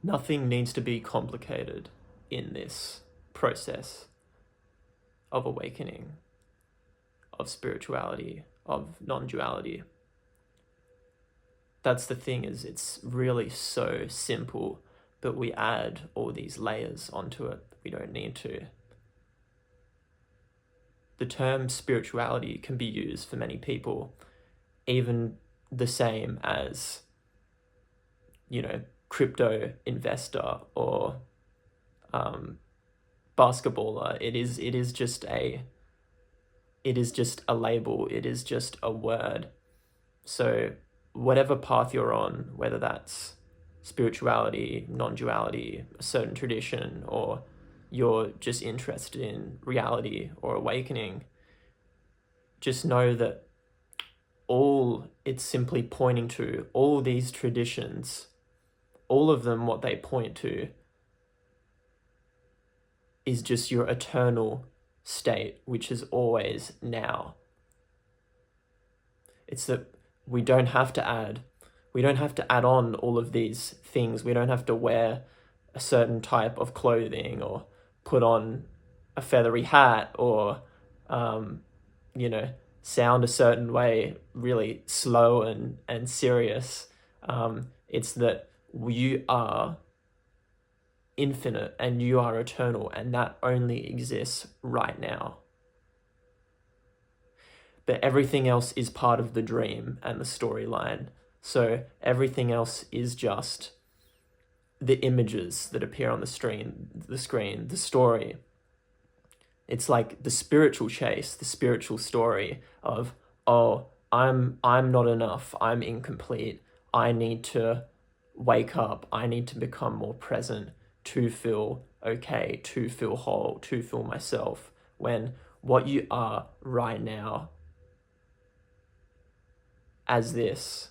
Nothing needs to be complicated in this process of awakening, of spirituality, of non-duality. That's the thing, is it's really so simple, but we add all these layers onto it. We don't need to. The term spirituality can be used for many people, even the same as, crypto investor or basketballer. It is just a label. It is just a word. So whatever path you're on, whether that's spirituality, non-duality, a certain tradition, or you're just interested in reality or awakening, just know that all it's simply pointing to, all these traditions, all of them, what they point to is just your eternal state, which is always now. It's that we don't have to add on all of these things. We don't have to wear a certain type of clothing or put on a feathery hat or, sound a certain way, really slow and serious. It's that you are infinite and you are eternal, and that only exists right now. But everything else is part of the dream and the storyline. So everything else is just the images that appear on the screen, the story. It's like the spiritual chase, the spiritual story of, oh, I'm not enough, I'm incomplete, I need to wake up, I need to become more present to feel okay, to feel whole, to feel myself, when what you are right now as this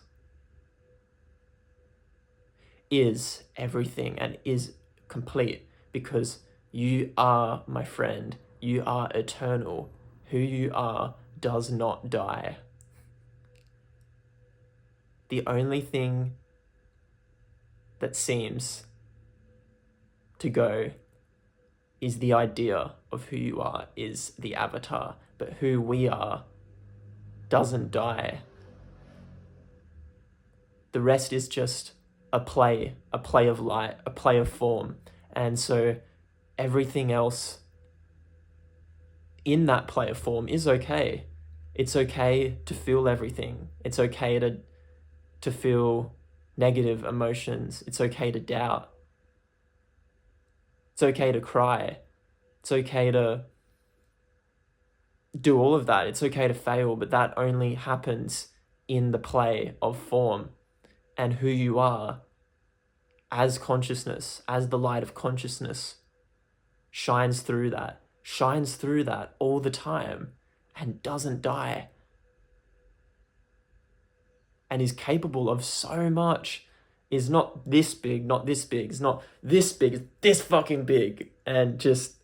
is everything and is complete, because you are, my friend, you are eternal. Who you are does not die. The only thing that seems to go is the idea of who you are, is the avatar, but who we are doesn't die. The rest is just a play of light, a play of form. And so everything else in that play of form is okay. It's okay to feel everything. It's okay to feel negative emotions. It's okay to doubt. It's okay to cry. It's okay to do all of that. It's okay to fail, but that only happens in the play of form. And who you are as consciousness, as the light of consciousness, shines through that all the time and doesn't die, and is capable of so much, is not this big, not this big, it's not this big, it's this fucking big, and just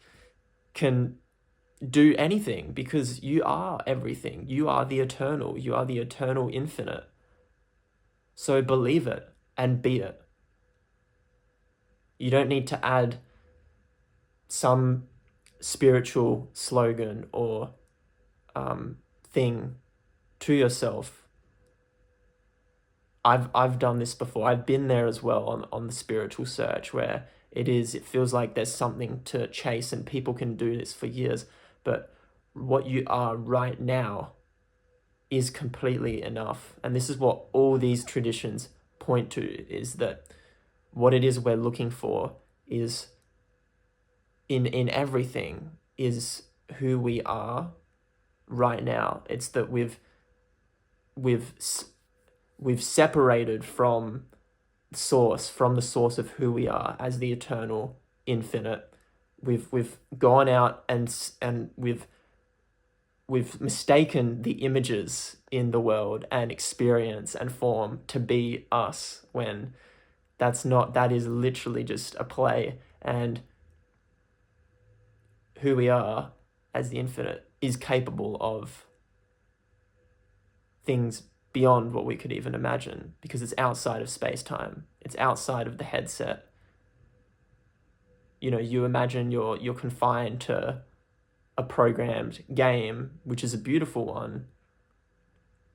can do anything, because you are everything. You are the eternal. You are the eternal infinite. So believe it and be it. You don't need to add some spiritual slogan or thing to yourself. I've done this before. I've been there as well on the spiritual search, where it feels like there's something to chase, and people can do this for years, but what you are right now is completely enough. And this is what all these traditions point to, is that what it is we're looking for is in everything is who we are right now. It's that we've separated from the source of who we are as the eternal infinite. We've gone out and we've mistaken the images in the world and experience and form to be us, when that is literally just a play. And who we are as the infinite is capable of things beyond what we could even imagine, because it's outside of space-time. It's outside of the headset. you imagine you're confined to a programmed game, which is a beautiful one,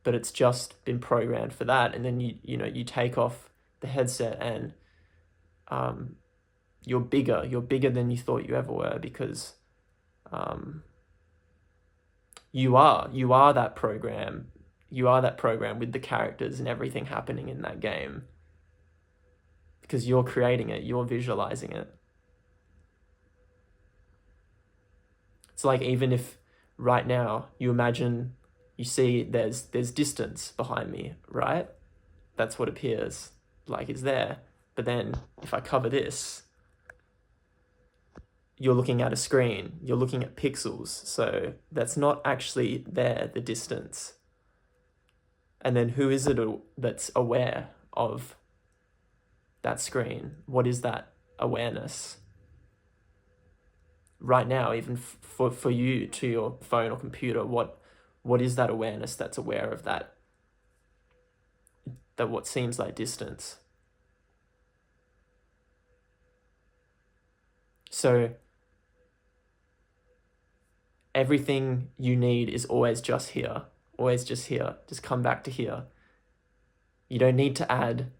but it's just been programmed for that. And then you take off the headset and you're bigger than you thought you ever were, because you are that program. You are that program with the characters and everything happening in that game, because you're creating it, you're visualizing it. It's like, even if right now you imagine, you see there's distance behind me, right? That's what appears, like it's there. But then if I cover this, you're looking at a screen, you're looking at pixels, so that's not actually there, the distance. And then who is it that's aware of that screen? What is that awareness? Right now, even for you, to your phone or computer, what is that awareness that's aware of that what seems like distance? So everything you need is always just here, always just here. Just come back to here. You don't need to add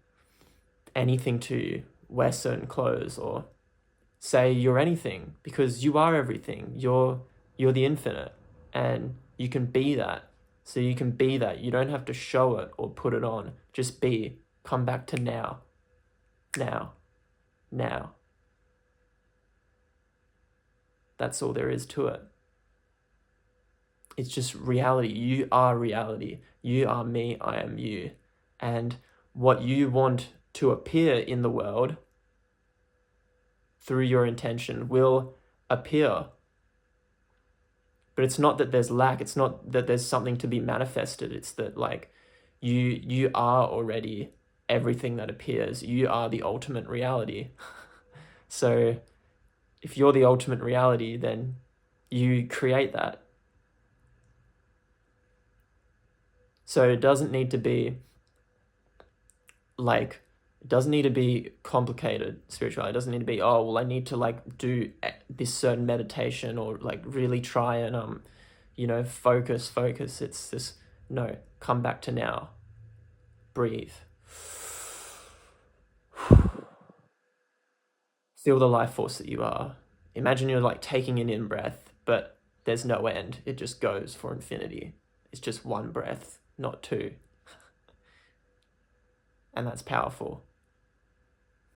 anything to you, wear certain clothes, or say you're anything, because you are everything. You're the infinite, and you can be that. So you can be that. You don't have to show it or put it on. Just be. Come back to now. Now. Now. That's all there is to it. It's just reality. You are reality. You are me. I am you. And what you want to appear in the world through your intention will appear. But it's not that there's lack. It's not that there's something to be manifested. It's that, like, you are already everything that appears. You are the ultimate reality. So if you're the ultimate reality, then you create that. So it doesn't need to be complicated spirituality. It doesn't need to be, oh, well, I need to like do this certain meditation, or like really try and focus. It's this, no, come back to now. Breathe. Feel the life force that you are. Imagine you're like taking an in-breath, but there's no end. It just goes for infinity. It's just one breath, not two. And that's powerful.